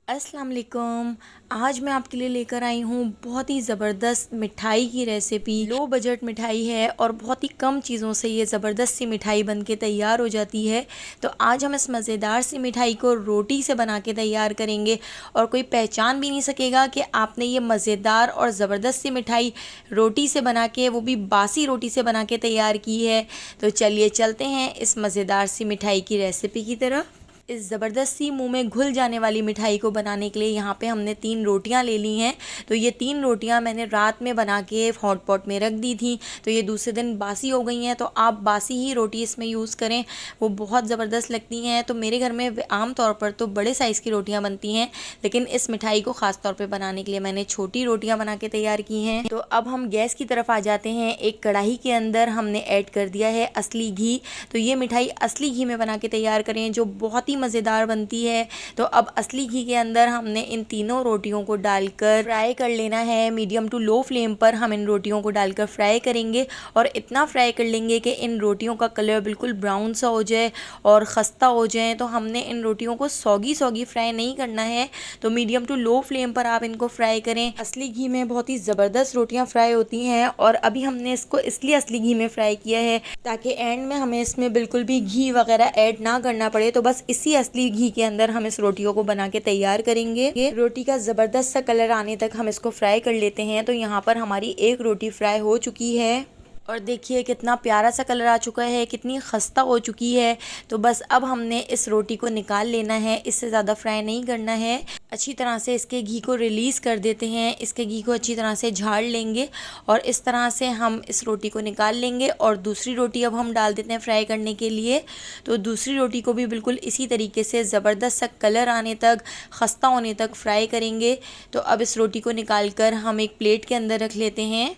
अस्सलाम वालेकुम। आज मैं आपके लिए लेकर आई हूँ बहुत ही ज़बरदस्त मिठाई की रेसिपी। लो बजट मिठाई है और बहुत ही कम चीज़ों से ये ज़बरदस्त सी मिठाई बनके तैयार हो जाती है। तो आज हम इस मज़ेदार सी मिठाई को रोटी से बना के तैयार करेंगे और कोई पहचान भी नहीं सकेगा कि आपने ये मज़ेदार और ज़बरदस्त सी मिठाई रोटी से बना के, वो भी बासी रोटी से बना के तैयार की है। तो चलिए चलते हैं इस मज़ेदार सी मिठाई की रेसिपी की तरफ। इस ज़बरदस्त सी मुँह में घुल जाने वाली मिठाई को बनाने के लिए यहाँ पे हमने 3 रोटियाँ ले ली हैं। तो ये 3 रोटियाँ मैंने रात में बना के हॉट पॉट में रख दी थी, तो ये दूसरे दिन बासी हो गई हैं। तो आप बासी ही रोटी इसमें यूज़ करें, वो बहुत ज़बरदस्त लगती हैं। तो मेरे घर में आम तौर पर तो बड़े साइज़ की रोटियाँ बनती हैं, लेकिन इस मिठाई को ख़ास तौर पर बनाने के लिए मैंने छोटी रोटियाँ बना के तैयार की हैं। तो अब हम गैस की तरफ आ जाते हैं। एक कढ़ाई के अंदर हमने ऐड कर दिया है असली घी। तो ये मिठाई असली घी में बना के तैयार करें, जो बहुत ही मज़ेदार बनती है। तो अब असली घी के अंदर हमने इन तीनों रोटियों को डालकर फ्राई कर लेना है। मीडियम टू लो फ्लेम पर हम इन रोटियों को डालकर फ्राई करेंगे और इतना फ्राई कर लेंगे कि इन रोटियों का कलर बिल्कुल ब्राउन सा हो जाए और खस्ता हो जाए। तो हमने इन रोटियों को सौगी फ्राई नहीं करना है, तो मीडियम टू लो फ्लेम पर आप इनको फ्राई करें। असली घी में बहुत ही ज़बरदस्त रोटियाँ फ्राई होती हैं और अभी हमने इसको इसलिए असली घी में फ्राई किया है ताकि एंड में हमें इसमें बिल्कुल भी घी वगैरह ऐड ना करना पड़े। तो बस इसी असली घी के अंदर हम इस रोटियों को बना के तैयार करेंगे। ये रोटी का ज़बरदस्त सा कलर आने तक हम इसको फ्राई कर लेते हैं। तो यहाँ पर हमारी एक रोटी फ्राई हो चुकी है और देखिए कितना प्यारा सा कलर आ चुका है, कितनी खस्ता हो चुकी है। तो बस अब हमने इस रोटी को निकाल लेना है, इससे ज़्यादा फ्राई नहीं करना है। अच्छी तरह से इसके घी को रिलीज़ कर देते हैं, इसके घी को अच्छी तरह से झाड़ लेंगे और इस तरह से हम इस रोटी को निकाल लेंगे। और दूसरी रोटी अब हम डाल देते हैं फ्राई करने के लिए। तो दूसरी रोटी को भी बिल्कुल इसी तरीके से ज़बरदस्त सा कलर आने तक, खस्ता होने तक फ्राई करेंगे। तो अब इस रोटी को निकाल कर हम एक प्लेट के अंदर रख लेते हैं।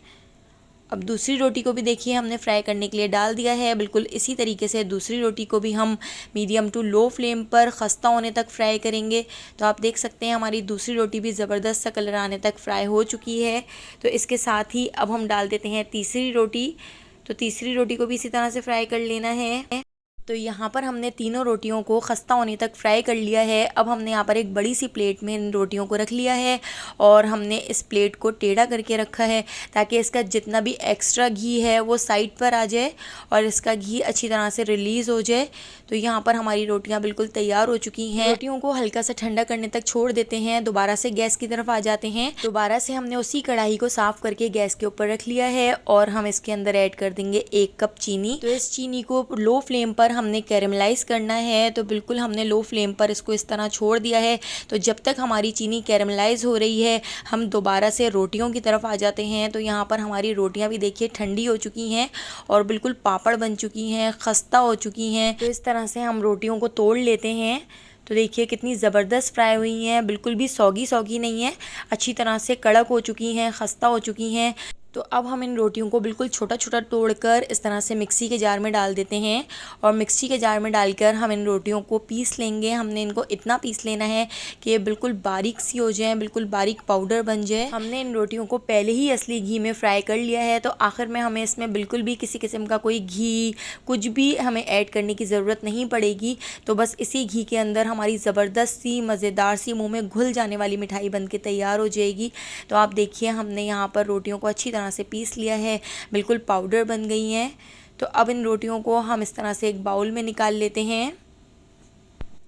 अब दूसरी रोटी को भी देखिए हमने फ्राई करने के लिए डाल दिया है। बिल्कुल इसी तरीके से दूसरी रोटी को भी हम मीडियम टू लो फ्लेम पर खस्ता होने तक फ्राई करेंगे। तो आप देख सकते हैं हमारी दूसरी रोटी भी ज़बरदस्त सा कलर आने तक फ्राई हो चुकी है। तो इसके साथ ही अब हम डाल देते हैं तीसरी रोटी। तो तीसरी रोटी को भी इसी तरह से फ्राई कर लेना है। तो यहाँ पर हमने तीनों रोटियों को खस्ता होने तक फ्राई कर लिया है। अब हमने यहाँ पर एक बड़ी सी प्लेट में इन रोटियों को रख लिया है और हमने इस प्लेट को टेढ़ा करके रखा है ताकि इसका जितना भी एक्स्ट्रा घी है वो साइड पर आ जाए और इसका घी अच्छी तरह से रिलीज़ हो जाए। तो यहाँ पर हमारी रोटियाँ बिल्कुल तैयार हो चुकी हैं। रोटियों को हल्का सा ठंडा करने तक छोड़ देते हैं। दोबारा से गैस की तरफ आ जाते हैं। दोबारा से हमने उसी कढ़ाई को साफ़ करके गैस के ऊपर रख लिया है और हम इसके अंदर ऐड कर देंगे 1 कप चीनी। तो इस चीनी को लो फ्लेम पर हमने कैरेमलाइज़ करना है। तो बिल्कुल हमने लो फ्लेम पर इसको इस तरह छोड़ दिया है। तो जब तक हमारी चीनी कैरेमलाइज़ हो रही है हम दोबारा से रोटियों की तरफ आ जाते हैं। तो यहाँ पर हमारी रोटियाँ भी देखिए ठंडी हो चुकी हैं और बिल्कुल पापड़ बन चुकी हैं, खस्ता हो चुकी हैं। तो इस तरह से हम रोटियों को तोड़ लेते हैं। तो देखिए कितनी ज़बरदस्त फ्राई हुई हैं, बिल्कुल भी सौगी नहीं है, अच्छी तरह से कड़क हो चुकी हैं, खस्ता हो चुकी हैं। तो अब हम इन रोटियों को बिल्कुल छोटा छोटा तोड़कर इस तरह से मिक्सी के जार में डाल देते हैं और मिक्सी के जार में डालकर हम इन रोटियों को पीस लेंगे। हमने इनको इतना पीस लेना है कि ये बिल्कुल बारीक सी हो जाए, बिल्कुल बारीक पाउडर बन जाए। हमने इन रोटियों को पहले ही असली घी में फ्राई कर लिया है, तो आखिर में हमें इसमें बिल्कुल भी किसी किस्म का कोई घी कुछ भी हमें ऐड करने की ज़रूरत नहीं पड़ेगी। तो बस इसी घी के अंदर हमारी ज़बरदस्त सी मज़ेदार सी मुँह में घुल जाने वाली मिठाई बन के तैयार हो जाएगी। तो आप देखिए हमने यहाँ पर रोटियों को अच्छी तरह से पीस लिया है, बिल्कुल पाउडर बन गई हैं। तो अब इन रोटियों को हम इस तरह से एक बाउल में निकाल लेते हैं।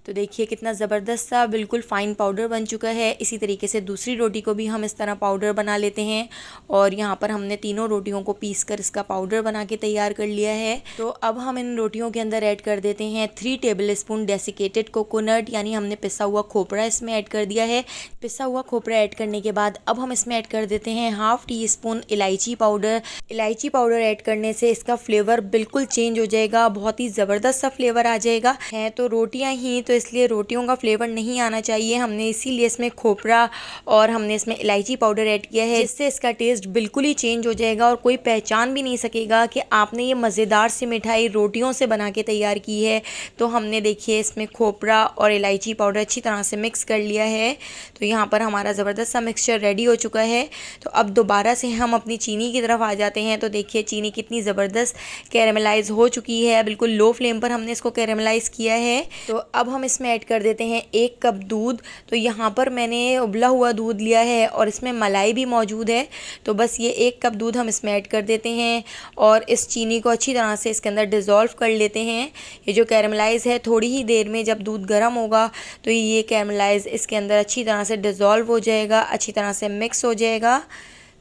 तो देखिए कितना ज़बरदस्त सा बिल्कुल फ़ाइन पाउडर बन चुका है। इसी तरीके से दूसरी रोटी को भी हम इस तरह पाउडर बना लेते हैं और यहाँ पर हमने तीनों रोटियों को पीस कर इसका पाउडर बना के तैयार कर लिया है। तो अब हम इन रोटियों के अंदर ऐड कर देते हैं 3 टेबल स्पून डेसिकेटेड कोकोनट, यानी हमने पिसा हुआ खोपरा इसमें ऐड कर दिया है। पिसा हुआ खोपरा ऐड करने के बाद अब हम इसमें ऐड कर देते हैं 1/2 टीस्पून इलायची पाउडर। इलायची पाउडर ऐड करने से इसका फ्लेवर बिल्कुल चेंज हो जाएगा, बहुत ही ज़बरदस्त सा फ्लेवर आ जाएगा। है तो रोटियाँ ही, तो इसलिए रोटियों का फ्लेवर नहीं आना चाहिए। हमने इसीलिए इसमें खोपरा और हमने इसमें इलायची पाउडर ऐड किया है, जिससे इसका टेस्ट बिल्कुल ही चेंज हो जाएगा और कोई पहचान भी नहीं सकेगा कि आपने ये मज़ेदार सी मिठाई रोटियों से बना के तैयार की है। तो हमने देखिए इसमें खोपरा और इलायची पाउडर अच्छी तरह से मिक्स कर लिया है। तो यहाँ पर हमारा ज़बरदस्त सा मिक्सचर रेडी हो चुका है। तो अब दोबारा से हम अपनी चीनी की तरफ आ जाते हैं। तो देखिए चीनी कितनी ज़बरदस्त कैरेमलाइज़ हो चुकी है, बिल्कुल लो फ्लेम पर हमने इसको कैरेमलाइज़ किया है। तो अब हम हम इसमें ऐड कर देते हैं 1 कप दूध। तो यहाँ पर मैंने उबला हुआ दूध लिया है और इसमें मलाई भी मौजूद है। तो बस ये 1 कप दूध हम इसमें ऐड कर देते हैं और इस चीनी को अच्छी तरह से इसके अंदर डिज़ोल्व कर लेते हैं। ये जो कैरमलाइज़ है, थोड़ी ही देर में जब दूध गर्म होगा तो ये कैरमलाइज़ इसके अंदर अच्छी तरह से डिज़ोल्व हो जाएगा, अच्छी तरह से मिक्स हो जाएगा।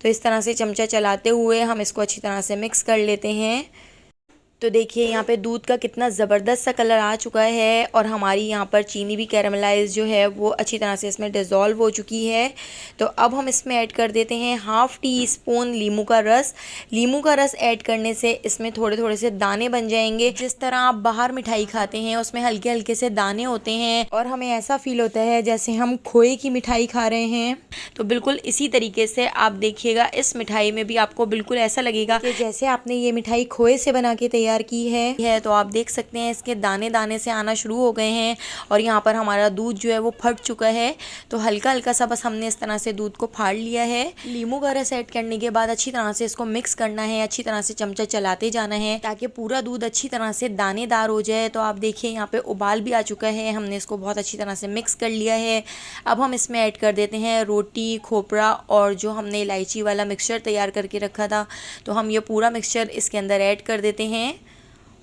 तो इस तरह से चमचा चलाते हुए हम इसको अच्छी तरह से मिक्स कर लेते हैं। तो देखिए यहाँ पे दूध का कितना ज़बरदस्त सा कलर आ चुका है और हमारी यहाँ पर चीनी भी कैरमलाइज जो है वो अच्छी तरह से इसमें डिज़ोल्व हो चुकी है। तो अब हम इसमें ऐड कर देते हैं 1/2 टीस्पून लींबू का रस। लींबू का रस ऐड करने से इसमें थोड़े थोड़े से दाने बन जाएंगे। जिस तरह आप बाहर मिठाई खाते हैं उसमें हल्के हल्के से दाने होते हैं और हमें ऐसा फील होता है जैसे हम खोए की मिठाई खा रहे हैं। तो बिल्कुल इसी तरीके से आप देखिएगा, इस मिठाई में भी आपको बिल्कुल ऐसा लगेगा कि जैसे आपने ये मिठाई खोए से बना के तैयार की है। तो आप देख सकते हैं इसके दाने दाने से आना शुरू हो गए हैं और यहाँ पर हमारा दूध जो है वो फट चुका है। तो हल्का हल्का सा बस हमने इस तरह से दूध को फाड़ लिया है। लींबू का रस ऐड करने के बाद अच्छी तरह से इसको मिक्स करना है, अच्छी तरह से चमचा चलाते जाना है ताकि पूरा दूध अच्छी तरह से दानेदार हो जाए। तो आप देखिए यहाँ पे उबाल भी आ चुका है, हमने इसको बहुत अच्छी तरह से मिक्स कर लिया है। अब हम इसमें ऐड कर देते हैं रोटी, खोपरा और जो हमने इलायची वाला मिक्सचर तैयार करके रखा था। तो हम ये पूरा मिक्सचर इसके अंदर ऐड कर देते हैं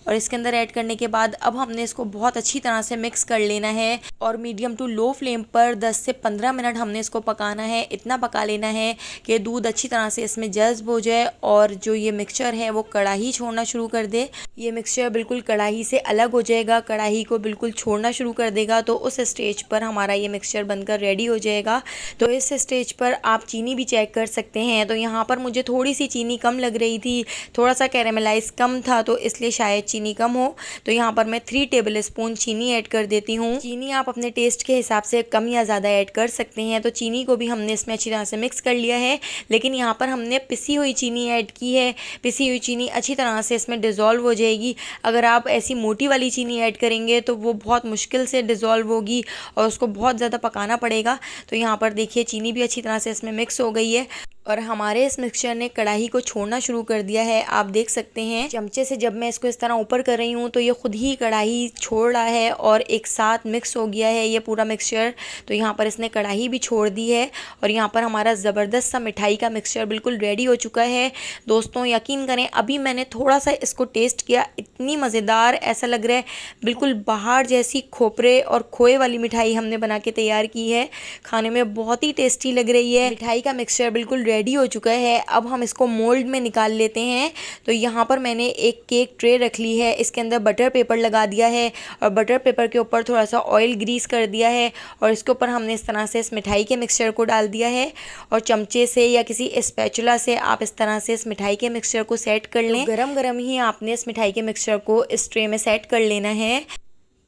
और इसके अंदर ऐड करने के बाद अब हमने इसको बहुत अच्छी तरह से मिक्स कर लेना है और मीडियम टू लो फ्लेम पर 10 से 15 मिनट हमने इसको पकाना है। इतना पका लेना है कि दूध अच्छी तरह से इसमें जज्ब हो जाए और जो ये मिक्सचर है वो कढ़ाई छोड़ना शुरू कर दे। ये मिक्सचर बिल्कुल कढ़ाई से अलग हो जाएगा, कढ़ाई को बिल्कुल छोड़ना शुरू कर देगा। तो उस स्टेज पर हमारा ये मिक्सचर बनकर रेडी हो जाएगा। तो इस स्टेज पर आप चीनी भी चेक कर सकते हैं। तो यहाँ पर मुझे थोड़ी सी चीनी कम लग रही थी, थोड़ा सा कैरेमलाइज कम था, तो इसलिए शायद चीनी कम हो। तो यहाँ पर मैं 3 टेबल स्पून चीनी ऐड कर देती हूँ। चीनी आप अपने टेस्ट के हिसाब से कम या ज़्यादा ऐड कर सकते हैं। तो चीनी को भी हमने इसमें अच्छी तरह से मिक्स कर लिया है, लेकिन यहाँ पर हमने पिसी हुई चीनी ऐड की है। पिसी हुई चीनी अच्छी तरह से इसमें डिज़ोल्व हो जाएगी। अगर आप ऐसी मोटी वाली चीनी ऐड करेंगे तो वो बहुत मुश्किल से डिज़ोल्व होगी और उसको बहुत ज़्यादा पकाना पड़ेगा। तो यहाँ पर देखिए चीनी भी अच्छी तरह से इसमें मिक्स हो गई है और हमारे इस मिक्सचर ने कढ़ाई को छोड़ना शुरू कर दिया है। आप देख सकते हैं चमचे से जब मैं इसको इस तरह ऊपर कर रही हूँ तो ये खुद ही कढ़ाई छोड़ रहा है और एक साथ मिक्स हो गया है ये पूरा मिक्सचर। तो यहाँ पर इसने कढ़ाई भी छोड़ दी है और यहाँ पर हमारा ज़बरदस्त सा मिठाई का मिक्सचर बिल्कुल रेडी हो चुका है। दोस्तों यकीन करें, अभी मैंने थोड़ा सा इसको टेस्ट किया, इतनी मज़ेदार, ऐसा लग रहा है बिल्कुल बाहर जैसी खोपरे और खोए वाली मिठाई हमने बना के तैयार की है। खाने में बहुत ही टेस्टी लग रही है। मिठाई का मिक्सचर बिल्कुल रेडी हो चुका है। अब हम इसको मोल्ड में निकाल लेते हैं। तो यहाँ पर मैंने एक केक ट्रे रख ली है, इसके अंदर बटर पेपर लगा दिया है और बटर पेपर के ऊपर थोड़ा सा ऑयल ग्रीस कर दिया है और इसके ऊपर हमने इस तरह से इस मिठाई के मिक्सचर को डाल दिया है और चमचे से या किसी स्पैचुला से आप इस तरह से इस मिठाई के मिक्सचर को सेट कर लें। गरम गरम ही आपने इस मिठाई के मिक्सचर को इस ट्रे में सेट कर लेना है।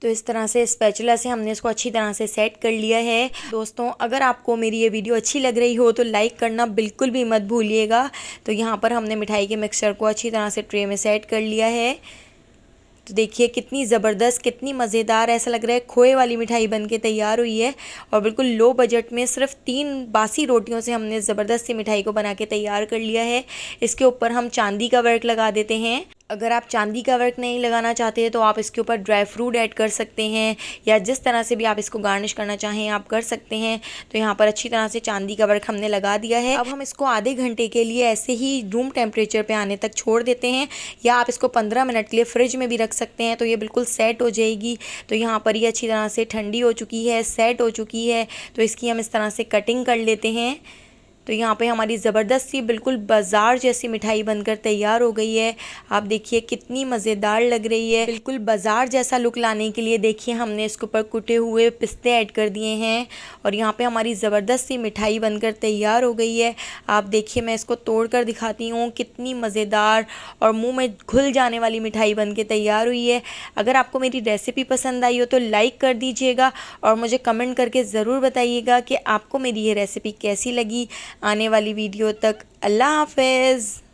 तो इस तरह से स्पैचुला से हमने इसको अच्छी तरह से सेट कर लिया है। दोस्तों अगर आपको मेरी ये वीडियो अच्छी लग रही हो तो लाइक करना बिल्कुल भी मत भूलिएगा। तो यहाँ पर हमने मिठाई के मिक्सचर को अच्छी तरह से ट्रे में सेट कर लिया है। तो देखिए कितनी ज़बरदस्त, कितनी मज़ेदार, ऐसा लग रहा है खोए वाली मिठाई बनके तैयार हुई है और बिल्कुल लो बजट में सिर्फ 3 बासी रोटियों से हमने ज़बरदस्त सी मिठाई को बना के तैयार कर लिया है। इसके ऊपर हम चांदी का वर्क लगा देते हैं। अगर आप चांदी का वर्क नहीं लगाना चाहते हैं तो आप इसके ऊपर ड्राई फ्रूट ऐड कर सकते हैं या जिस तरह से भी आप इसको गार्निश करना चाहें आप कर सकते हैं। तो यहाँ पर अच्छी तरह से चांदी का वर्क हमने लगा दिया है। अब हम इसको आधे घंटे के लिए ऐसे ही रूम टेम्परेचर पे आने तक छोड़ देते हैं या आप इसको 15 मिनट के लिए फ्रिज में भी रख सकते हैं। तो ये बिल्कुल सेट हो जाएगी। तो यहाँ पर ये अच्छी तरह से ठंडी हो चुकी है, सेट हो चुकी है। तो इसकी हम इस तरह से कटिंग कर लेते हैं। तो यहाँ पे हमारी ज़बरदस्त सी बिल्कुल बाज़ार जैसी मिठाई बनकर तैयार हो गई है। आप देखिए कितनी मज़ेदार लग रही है। बिल्कुल बाज़ार जैसा लुक लाने के लिए देखिए हमने इसके ऊपर कुटे हुए पिस्ते ऐड कर दिए हैं और यहाँ पे हमारी ज़बरदस्त सी मिठाई बनकर तैयार हो गई है। आप देखिए मैं इसको तोड़ कर दिखाती हूँ, कितनी मज़ेदार और मुँह में घुल जाने वाली मिठाई बन के तैयार हुई है। अगर आपको मेरी रेसिपी पसंद आई हो तो लाइक कर दीजिएगा और मुझे कमेंट करके ज़रूर बताइएगा कि आपको मेरी ये रेसिपी कैसी लगी। आने वाली वीडियो तक अल्लाह हाफ़िज़।